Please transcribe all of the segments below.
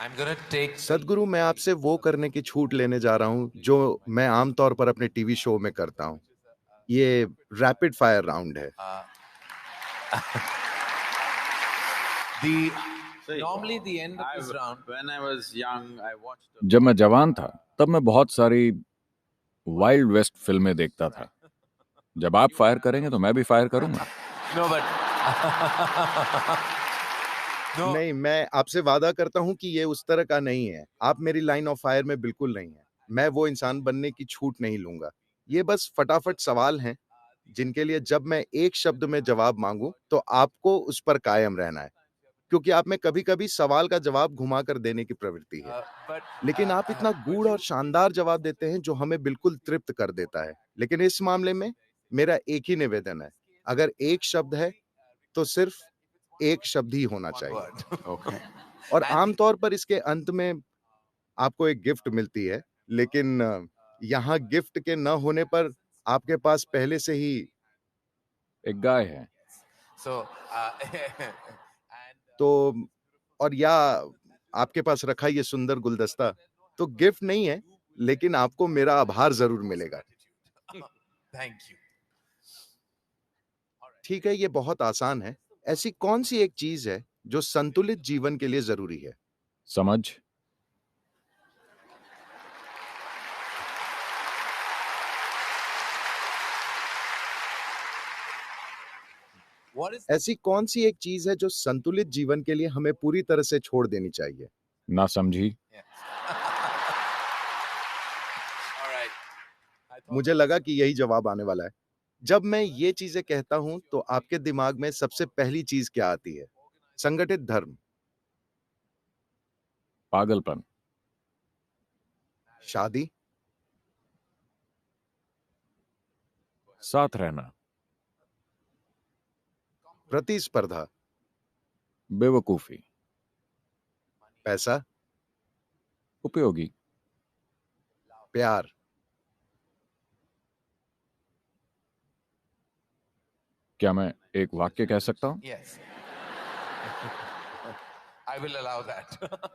I'm gonna take सदगुरु, मैं आपसे वो करने की छूट लेने जा रहा हूँ, जो मैं आमतौर पर अपने टीवी शो में करता हूँ। ये रैपिड फायर राउंड है। uh, the normally the end of this round. When I was young, I watched जब मैं जवान था तब मैं बहुत सारी वाइल्ड वेस्ट फिल्में देखता था। जब आप फायर करेंगे तो मैं भी फायर करूंगा। No, but no. नहीं, मैं आपसे वादा करता हूँ कि ये उस तरह का नहीं है। आप मेरी लाइन ऑफ फायर में बिल्कुल नहीं हैं। मैं वो इंसान बनने की छूट नहीं लूँगा। ये बस फटाफट सवाल हैं, जिनके लिए जब मैं एक शब्द में जवाब माँगूँ, तो आपको उस पर कायम रहना है। क्योंकि आप में कभी-कभी सवाल का जवाब घुमा कर देने की प्रवृत्ति है। But लेकिन आप इतना गूढ़ और शानदार जवाब देते हैं, जो हमें बिल्कुल तृप्त कर देता है। लेकिन इस मामले में मेरा एक ही निवेदन है, अगर एक शब्द है, तो सिर्फ एक शब्द ही होना one चाहिए। word. Okay. और And- आमतौर पर इसके अंत में आपको एक गिफ्ट मिलती है, लेकिन यहाँ गिफ्ट के न होने पर आपके पास पहले से ही एक गाय है। So, and तो और या आपके पास रखा ये सुंदर गुलदस्ता, तो गिफ्ट नहीं है, लेकिन आपको मेरा आभार ज़रूर मिलेगा। thank you. ठीक है, ये बहुत आसान है। ऐसी कौन-सी एक चीज़ है, जो संतुलित जीवन के लिए ज़रूरी है? समझ। What is ऐसी कौन-सी एक चीज़ है, जो संतुलित जीवन के लिए हमें पूरी तरह से छोड़ देनी चाहिए? ना समझी। Yeah. All right. I thought मुझे लगा कि यही जवाब आने वाला है। जब मैं ये चीज़ें कहता हूँ, तो आपके दिमाग में सबसे पहली चीज़ क्या आती है? संगठित धर्म, पागलपन, शादी, साथ रहना, प्रतिस्पर्धा, बेवकूफी, पैसा, उपयोगी, प्यार, क्या मैं एक वाक्य कह सकता हूं? yes. I will allow that.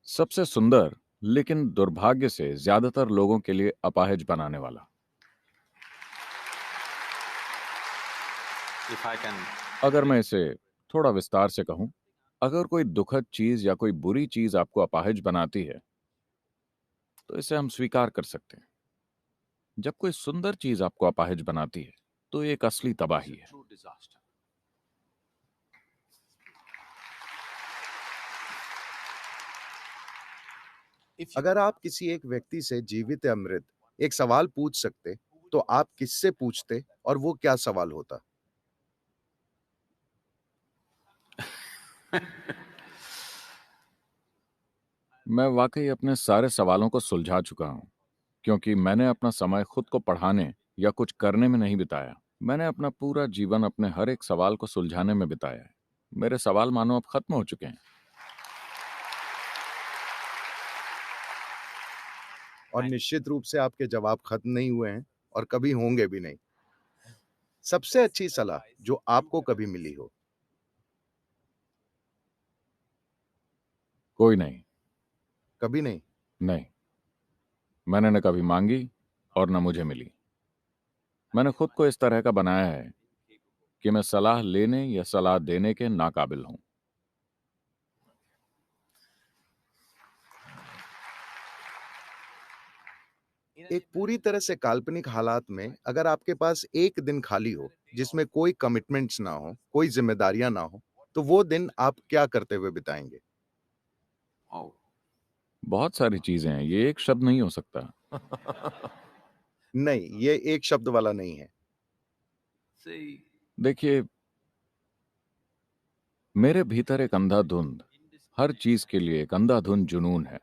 सबसे सुंदर लेकिन दुर्भाग्य से ज्यादातर लोगों के लिए अपाहिज बनाने वाला। if I can. अगर मैं इसे थोड़ा विस्तार से कहूं, अगर कोई दुखद चीज या कोई बुरी चीज आपको अपाहिज बनाती है, तो इसे हम स्वीकार कर सकते हैं। जब कोई सुंदर चीज आपको अपाहिज बनाती है, तो ये एक असली तबाही है। True disaster. If you, अगर आप किसी एक व्यक्ति से जीवित या मृत एक सवाल पूछ सकते, तो आप किससे पूछते और वो क्या सवाल होता? मैं वाकई अपने सारे सवालों को सुलझा चुका हूं, क्योंकि मैंने अपना समय खुद को पढ़ाने या कुछ करने में नहीं बिताया। मैंने अपना पूरा जीवन अपने हर एक सवाल को सुलझाने में बिताया है। मेरे सवाल मानो अब खत्म हो चुके हैं। और निश्चित रूप से आपके जवाब खत्म नहीं हुए हैं और कभी होंगे भी नहीं। सबसे अच्छी सलाह जो आपको कभी मिली हो? कोई नहीं। कभी नहीं। नहीं, मैंने न कभी मांगी और न मुझे मिली। मैंने खुद को इस तरह का बनाया है कि मैं सलाह लेने या सलाह देने के नाकाबिल हूं। एक पूरी तरह से काल्पनिक हालात में अगर आपके पास एक दिन खाली हो, जिसमें कोई कमिटमेंट्स ना हो, कोई जिम्मेदारियां ना हो, तो वो दिन आप क्या करते हुए बिताएंगे? Oh. बहुत सारी चीजें हैं, ये एक शब्द नहीं हो सकता। नहीं, ये एक शब्द वाला नहीं है। See, देखिए, मेरे भीतर एक अंधाधुंध, हर चीज के लिए एक अंधाधुंध जुनून है।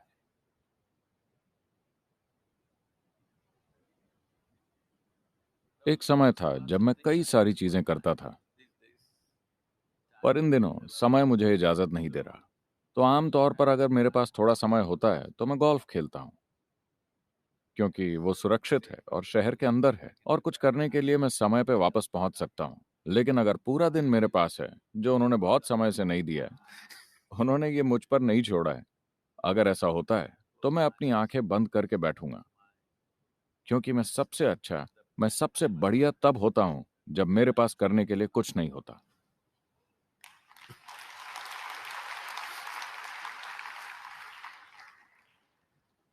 एक समय था जब मैं कई सारी चीजें करता था, पर इन दिनों समय मुझे इजाजत नहीं दे रहा। तो आमतौर पर अगर मेरे पास थोड़ा समय होता है तो मैं गोल्फ खेलता हूं, क्योंकि वो सुरक्षित है और शहर के अंदर है और कुछ करने के लिए मैं समय पे वापस पहुंच सकता हूं। लेकिन अगर पूरा दिन मेरे पास है, जो उन्होंने बहुत समय से नहीं दिया है, उन्होंने ये मुझ पर नहीं छोड़ा है। अगर ऐसा होता है तो मैं अपनी आंखें बंद करके बैठूंगा, क्योंकि मैं सबसे बढ़िया तब होता हूं जब मेरे पास करने के लिए कुछ नहीं होता।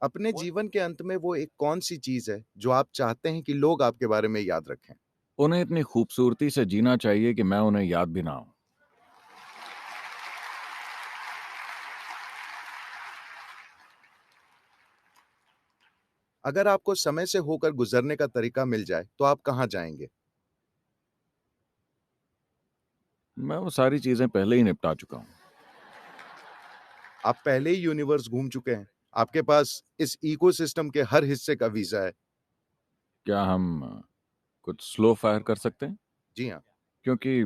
अपने जीवन के अंत में वो एक कौन सी चीज है जो आप चाहते हैं कि लोग आपके बारे में याद रखें? उन्हें इतनी खूबसूरती से जीना चाहिए कि मैं उन्हें याद भी ना हूं। अगर आपको समय से होकर गुजरने का तरीका मिल जाए तो आप कहाँ जाएंगे? मैं वो सारी चीजें पहले ही निपटा चुका हूं। आप पहले ही यूनिवर्स घूम चुके हैं। आपके पास इस इकोसिस्टम के हर हिस्से का वीजा है। क्या हम कुछ स्लो फायर कर सकते हैं? जी हाँ। क्योंकि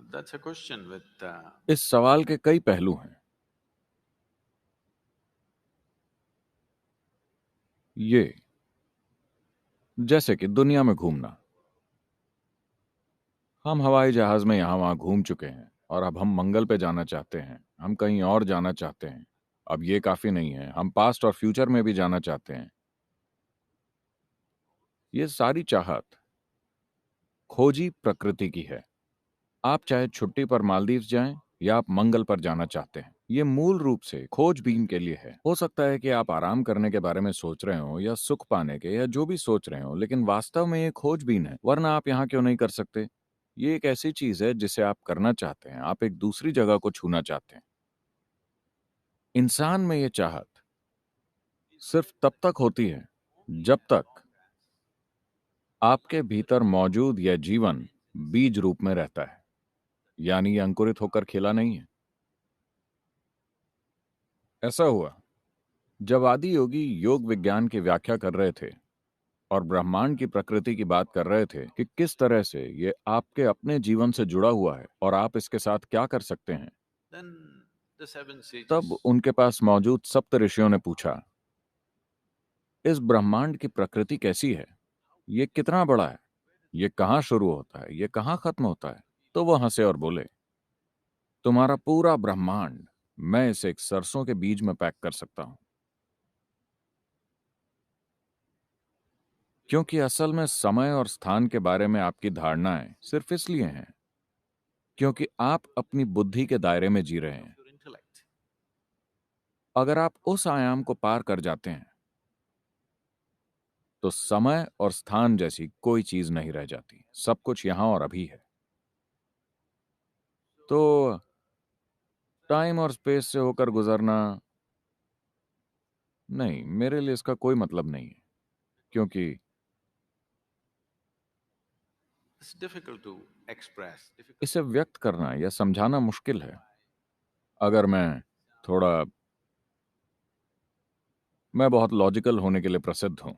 That's a question with इस सवाल के कई पहलू हैं। ये जैसे कि दुनिया में घूमना। हम हवाई जहाज में यहां वहां घूम चुके हैं और अब हम मंगल पे जाना चाहते हैं। हम कहीं और जाना चाहते हैं। अब ये काफी नहीं है, हम पास्ट और फ्यूचर में भी जाना चाहते हैं। ये सारी चाहत खोजी प्रकृति की है। आप चाहे छुट्टी पर मालदीव जाएं या आप मंगल पर जाना चाहते हैं, ये मूल रूप से खोजबीन के लिए है। हो सकता है कि आप आराम करने के बारे में सोच रहे हो या सुख पाने के या जो भी सोच रहे हो, लेकिन वास्तव में ये खोजबीन है। वरना आप यहाँ क्यों नहीं कर सकते? ये एक ऐसी चीज है जिसे आप करना चाहते हैं। आप एक दूसरी जगह को छूना चाहते हैं। इंसान में ये चाहत सिर्फ तब तक होती है जब तक आपके भीतर मौजूद यह जीवन बीज रूप में रहता है, यानी ये अंकुरित होकर खिला नहीं है। ऐसा हुआ जब आदि योगी योग विज्ञान की व्याख्या कर रहे थे और ब्रह्मांड की प्रकृति की बात कर रहे थे कि किस तरह से ये आपके अपने जीवन से जुड़ा हुआ है और आप इसके साथ क्या कर सकते हैं। then the seven तब sages. उनके पास मौजूद सप्त ऋषियों ने पूछा, इस ब्रह्मांड की प्रकृति कैसी है? ये कितना बड़ा है? ये कहाँ शुरू होता है? ये कहाँ खत्म होता है? तो वो हंसे और बोले, तुम्हारा पूरा ब्रह्मांड मैं इसे एक सरसों के बीज में पैक कर सकता हूं। क्योंकि असल में समय और स्थान के बारे में आपकी धारणाएं सिर्फ इसलिए हैं क्योंकि आप अपनी बुद्धि के दायरे में जी रहे हैं। Your intellect. अगर आप उस आयाम को पार कर जाते हैं तो समय और स्थान जैसी कोई चीज नहीं रह जाती। सब कुछ यहां और अभी है। तो टाइम और स्पेस से होकर गुजरना, नहीं, मेरे लिए इसका कोई मतलब नहीं है। क्योंकि It's difficult to express. Difficult. इसे व्यक्त करना या समझाना मुश्किल है। अगर मैं बहुत लॉजिकल होने के लिए प्रसिद्ध हूं,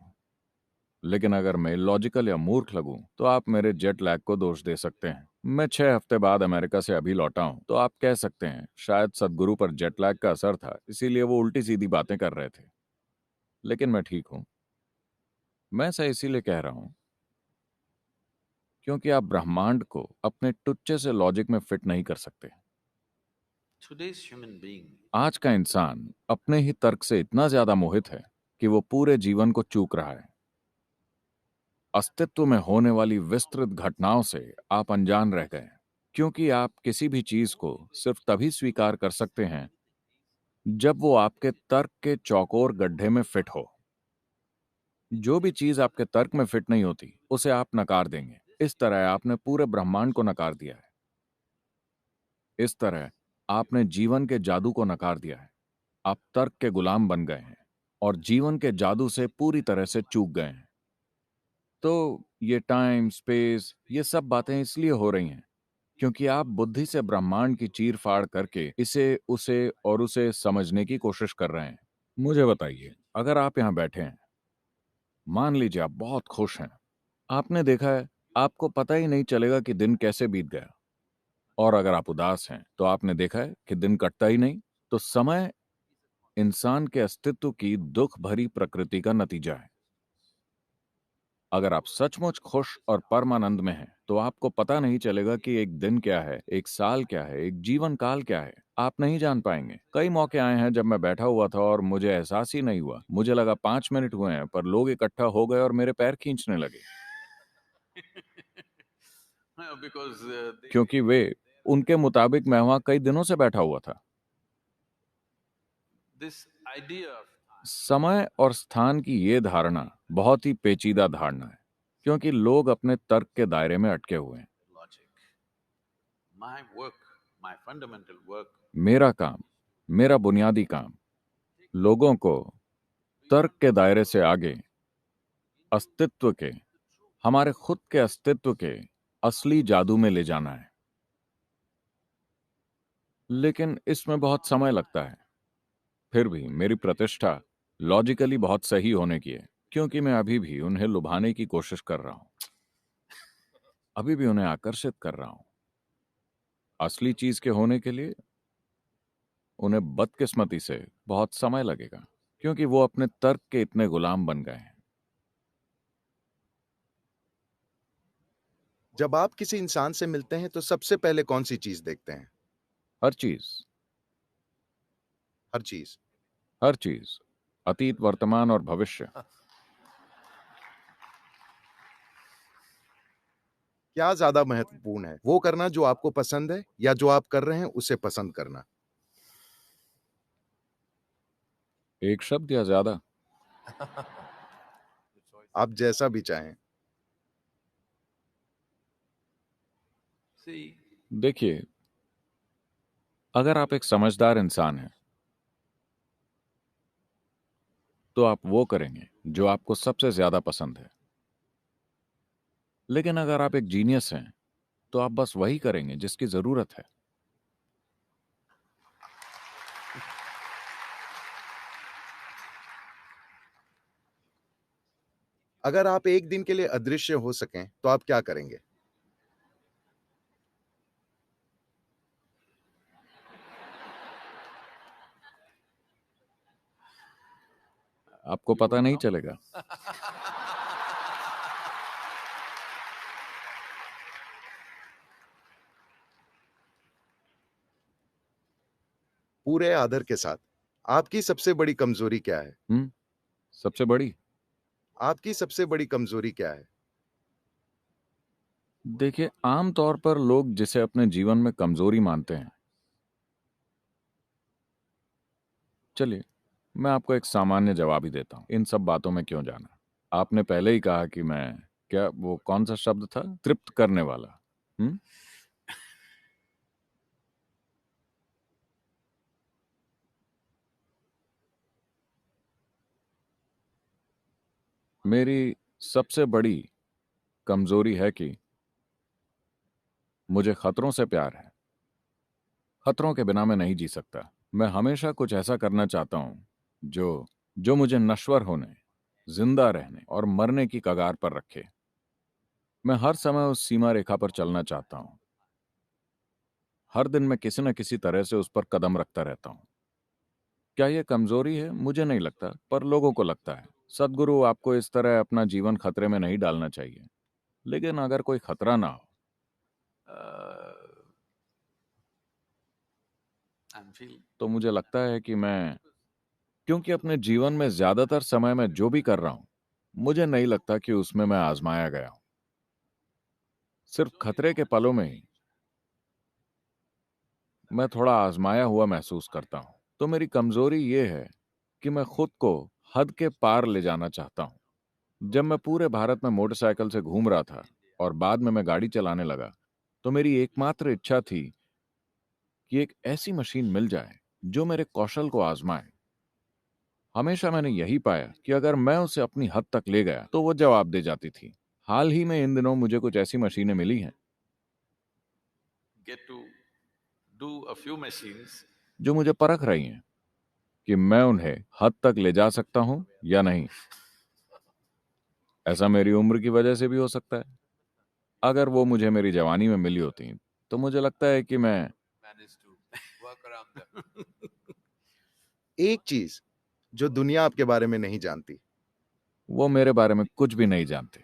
लेकिन अगर मैं लॉजिकल या मूर्ख लगूं तो आप मेरे जेट लैग को दोष दे सकते हैं। मैं 6 हफ्ते बाद अमेरिका से अभी लौटा हूं, तो आप कह सकते हैं शायद सदगुरु पर जेट लैग का असर था, इसीलिए वो उल्टी सीधी बातें कर रहे थे। लेकिन मैं ठीक हूं। मैं ऐसा इसीलिए कह रहा हूं क्योंकि आप ब्रह्मांड को अपने टुच्चे से लॉजिक में फिट नहीं कर सकते। Today's human being आज का इंसान अपने ही तर्क से इतना ज्यादा मोहित है कि वो पूरे जीवन को चूक रहा है। अस्तित्व में होने वाली विस्तृत घटनाओं से आप अनजान रह गए, क्योंकि आप किसी भी चीज को सिर्फ तभी स्वीकार कर सकते हैं जब वो आपके तर्क के चौकोर गड्ढे में फिट हो। जो भी चीज आपके तर्क में फिट नहीं होती उसे आप नकार देंगे। इस तरह आपने पूरे ब्रह्मांड को नकार दिया है। इस तरह आपने जीवन के जादू को नकार दिया है। आप तर्क के गुलाम बन गए हैं और जीवन के जादू से पूरी तरह से चूक गए हैं। तो ये टाइम स्पेस ये सब बातें इसलिए हो रही हैं क्योंकि आप बुद्धि से ब्रह्मांड की चीर फाड़ करके इसे उसे और उसे समझने की कोशिश कर रहे हैं। मुझे बताइए, अगर आप यहां बैठे हैं, मान लीजिए आप बहुत खुश हैं, आपने देखा है आपको पता ही नहीं चलेगा कि दिन कैसे बीत गया। और अगर आप उदास हैं तो आपने देखा है कि दिन कटता ही नहीं। तो समय इंसान के अस्तित्व की दुख भरी प्रकृति का नतीजा है। अगर आप सचमुच खुश और परमानंद में हैं, तो आपको पता नहीं चलेगा कि एक दिन क्या है, एक साल क्या है, एक जीवन काल क्या है। आप नहीं जान पाएंगे। कई मौके आए हैं जब मैं बैठा हुआ था और मुझे एहसास ही नहीं हुआ। मुझे लगा 5 मिनट हुए हैं, पर लोग इकट्ठा हो गए और मेरे पैर खींचने लगे, Because क्योंकि वे उनके मुताबिक मैं वहां कई दिनों से बैठा हुआ था। this idea of समय और स्थान की ये धारणा बहुत ही पेचीदा धारणा है, क्योंकि लोग अपने तर्क के दायरे में अटके हुए हैं। logic, my work, my fundamental work मेरा काम, मेरा बुनियादी काम लोगों को तर्क के दायरे से आगे अस्तित्व के, हमारे खुद के अस्तित्व के असली जादू में ले जाना है। लेकिन इसमें बहुत समय लगता है। फिर भी मेरी प्रतिष्ठा लॉजिकली बहुत सही होने की है, क्योंकि मैं अभी भी उन्हें लुभाने की कोशिश कर रहा हूं, अभी भी उन्हें आकर्षित कर रहा हूं। असली चीज के होने के लिए उन्हें बदकिस्मती से बहुत समय लगेगा, क्योंकि वो अपने तर्क के इतने गुलाम बन गए हैं। जब आप किसी इंसान से मिलते हैं तो सबसे पहले कौन सी चीज देखते हैं? हर चीज, हर चीज। हर चीज, अतीत, वर्तमान और भविष्य। क्या ज्यादा महत्वपूर्ण है, वो करना जो आपको पसंद है या जो आप कर रहे हैं उसे पसंद करना? एक शब्द या ज्यादा? आप जैसा भी चाहें। see देखिए, अगर आप एक समझदार इंसान हैं, तो आप वो करेंगे जो आपको सबसे ज्यादा पसंद है। लेकिन अगर आप एक जीनियस हैं, तो आप बस वही करेंगे जिसकी जरूरत है। अगर आप एक दिन के लिए अदृश्य हो सकें तो आप क्या करेंगे? आपको पता नहीं चलेगा। पूरे आदर के साथ, आपकी सबसे बड़ी कमजोरी क्या है? सबसे बड़ी? आपकी सबसे बड़ी कमजोरी क्या है? देखिए, आमतौर पर लोग जिसे अपने जीवन में कमजोरी मानते हैं, चलिए मैं आपको एक सामान्य जवाब ही देता हूं। इन सब बातों में क्यों जाना? आपने पहले ही कहा कि मैं, क्या वो कौन सा शब्द था, तृप्त करने वाला? मेरी सबसे बड़ी कमजोरी है कि मुझे खतरों से प्यार है। खतरों के बिना मैं नहीं जी सकता। मैं हमेशा कुछ ऐसा करना चाहता हूं जो जो मुझे नश्वर होने, जिंदा रहने और मरने की कगार पर रखे। मैं हर समय उस सीमा रेखा पर चलना चाहता हूं। हर दिन मैं किसी न किसी तरह से उस पर कदम रखता रहता हूं। क्या यह कमजोरी है? मुझे नहीं लगता, पर लोगों को लगता है। सद्गुरु, आपको इस तरह अपना जीवन खतरे में नहीं डालना चाहिए। लेकिन अगर कोई खतरा ना हो, I'm feeling तो मुझे लगता है कि मैं, क्योंकि अपने जीवन में ज्यादातर समय मैं जो भी कर रहा हूं, मुझे नहीं लगता कि उसमें मैं आजमाया गया हूं। सिर्फ खतरे के पलों में ही मैं थोड़ा आजमाया हुआ महसूस करता हूं। तो मेरी कमजोरी ये है कि मैं खुद को हद के पार ले जाना चाहता हूं। जब मैं पूरे भारत में मोटरसाइकिल से घूम रहा था और बाद में मैं गाड़ी चलाने लगा, तो मेरी एकमात्र इच्छा थी कि एक ऐसी मशीन मिल जाए जो मेरे कौशल को आजमाए। हमेशा मैंने यही पाया कि अगर मैं उसे अपनी हद तक ले गया तो वो जवाब दे जाती थी। हाल ही में इन दिनों मुझे कुछ ऐसी मशीनें मिली हैं get to do a few machines जो मुझे परख रही हैं कि मैं उन्हें हद तक ले जा सकता हूं या नहीं। ऐसा मेरी उम्र की वजह से भी हो सकता है। अगर वो मुझे मेरी जवानी में मिली होती तो मुझे लगता है कि मैं, managed to work around them. एक चीज जो दुनिया आपके बारे में नहीं जानती। वो मेरे बारे में कुछ भी नहीं जानते।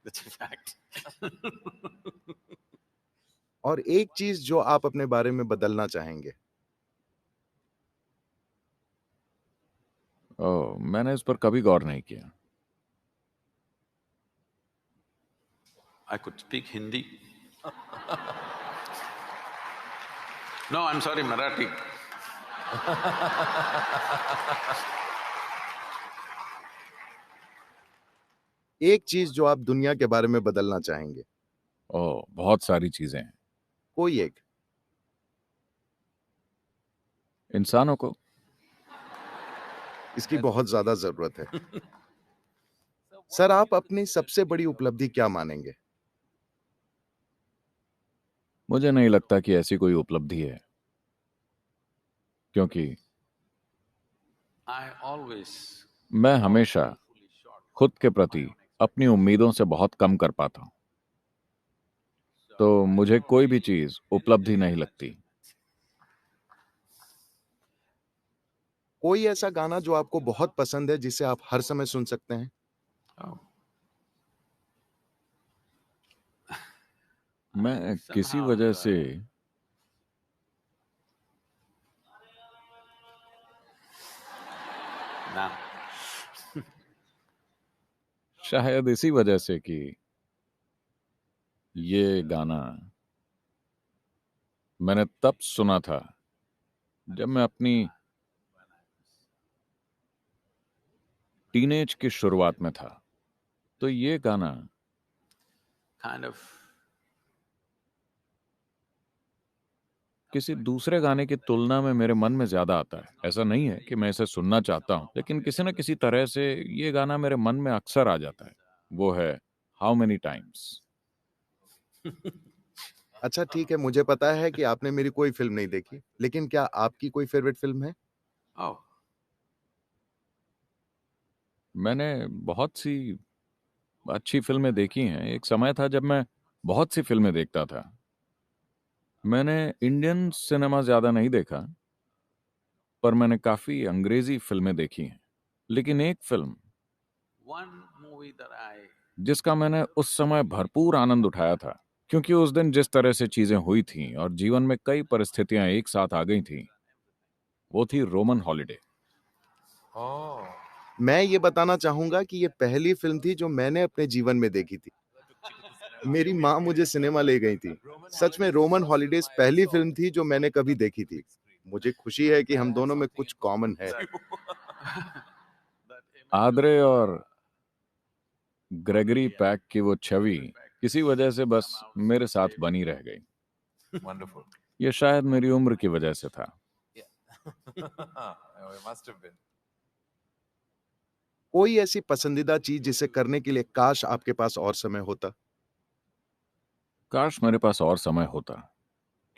That's a fact. और एक चीज जो आप अपने बारे में बदलना चाहेंगे। ओह, मैंने इस पर कभी गौर नहीं किया। I could speak Hindi. No, I'm sorry, Marathi. एक चीज जो आप दुनिया के बारे में बदलना चाहेंगे। ओह, बहुत सारी चीजें हैं। कोई एक। इंसानों को। इसकी बहुत ज्यादा जरूरत है। सर, आप अपनी सबसे बड़ी उपलब्धि क्या मानेंगे? मुझे नहीं लगता कि ऐसी कोई उपलब्धि है, क्योंकि I always मैं हमेशा खुद के प्रति अपनी उम्मीदों से बहुत कम कर पाता हूं, तो मुझे कोई भी चीज उपलब्धि नहीं लगती। कोई ऐसा गाना जो आपको बहुत पसंद है जिसे आप हर समय सुन सकते हैं? oh, मैं किसी somehow, वजह से nah. शायद इसी वजह से कि ये गाना मैंने तब सुना था जब मैं अपनी टीनेज की शुरुआत में था। तो ये गाना Kind of किसी दूसरे गाने की तुलना में मेरे मन में ज्यादा आता है। ऐसा नहीं है कि मैं इसे सुनना चाहता हूं, लेकिन किसी न किसी तरह से ये गाना मेरे मन में अक्सर आ जाता है। वो है हाउ मेनी टाइम्स। अच्छा ठीक है, मुझे पता है कि आपने मेरी कोई फिल्म नहीं देखी, लेकिन क्या आपकी कोई फेवरेट फिल्म है? oh, मैंने बहुत सी अच्छी फिल्में देखी हैं। एक समय था जब मैं बहुत सी फिल्में देखता था। मैंने इंडियन सिनेमा ज्यादा नहीं देखा, पर मैंने काफी अंग्रेजी फिल्में देखी हैं। लेकिन एक film one movie that I जिसका मैंने उस समय भरपूर आनंद उठाया था, क्योंकि उस दिन जिस तरह से चीजें हुई थीं और जीवन में कई परिस्थितियां एक साथ आ गई थीं, वो थी रोमन हॉलिडे। Oh. मैं ये बताना चाहूंगा कि ये पहली फिल्म थी जो मैंने अपने जीवन में देखी थी। मेरी माँ मुझे सिनेमा ले गई थी। सच में रोमन हॉलिडेज पहली फिल्म थी जो मैंने कभी देखी थी। मुझे खुशी है कि हम दोनों में कुछ कॉमन है। आद्रे और ग्रेगरी पैक की वो छवि किसी वजह से बस मेरे साथ बनी रह गई। Wonderful. ये शायद मेरी उम्र की वजह से था। Oh, it must have been. कोई ऐसी पसंदीदा चीज जिसे करने के लिए काश आपके पास और समय होता? काश मेरे पास और समय होता,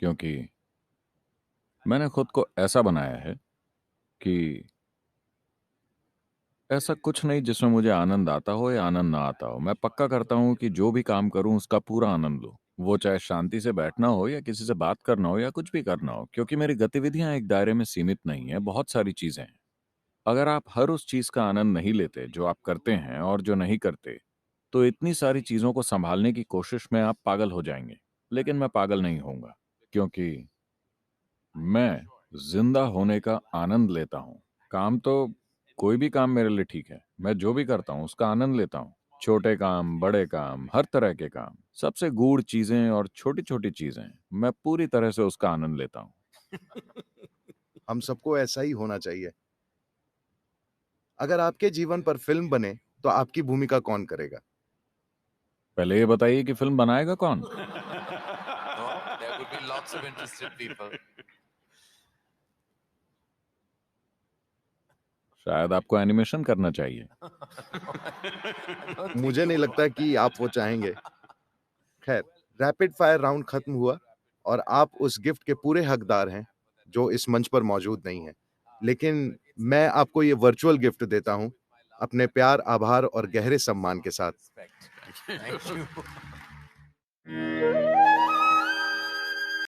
क्योंकि मैंने खुद को ऐसा बनाया है कि ऐसा कुछ नहीं जिसमें मुझे आनंद आता हो या आनंद ना आता हो। मैं पक्का करता हूं कि जो भी काम करूं उसका पूरा आनंद लूं, वो चाहे शांति से बैठना हो या किसी से बात करना हो या कुछ भी करना हो, क्योंकि मेरी गतिविधियां एक दायरे में सीमित नहीं है, बहुत सारी चीजें हैं। अगर आप हर उस चीज का आनंद नहीं लेते जो आप करते हैं और जो नहीं करते, तो इतनी सारी चीजों को संभालने की कोशिश में आप पागल हो जाएंगे। लेकिन मैं पागल नहीं होऊंगा, क्योंकि मैं जिंदा होने का आनंद लेता हूं। काम तो कोई भी काम मेरे लिए ठीक है, मैं जो भी करता हूं उसका आनंद लेता हूं। छोटे काम, बड़े काम, हर तरह के काम, सबसे गूढ़ चीजें और छोटी छोटी चीजें, मैं पूरी तरह से उसका आनंद लेता हूं। हम सबको ऐसा ही होना चाहिए। अगर आपके जीवन पर फिल्म बने तो आपकी भूमिका कौन करेगा? पहले ये बताइए कि फिल्म बनाएगा कौन? No, there would be lots of interested people. शायद आपको एनिमेशन करना चाहिए। मुझे नहीं लगता कि आप वो चाहेंगे। खैर, रैपिड फायर राउंड खत्म हुआ और आप उस गिफ्ट के पूरे हकदार हैं जो इस मंच पर मौजूद नहीं है। लेकिन मैं आपको ये वर्चुअल गिफ्ट देता हूं, अपने प्यार, आभार और गहरे सम्मान के साथ। Thank you.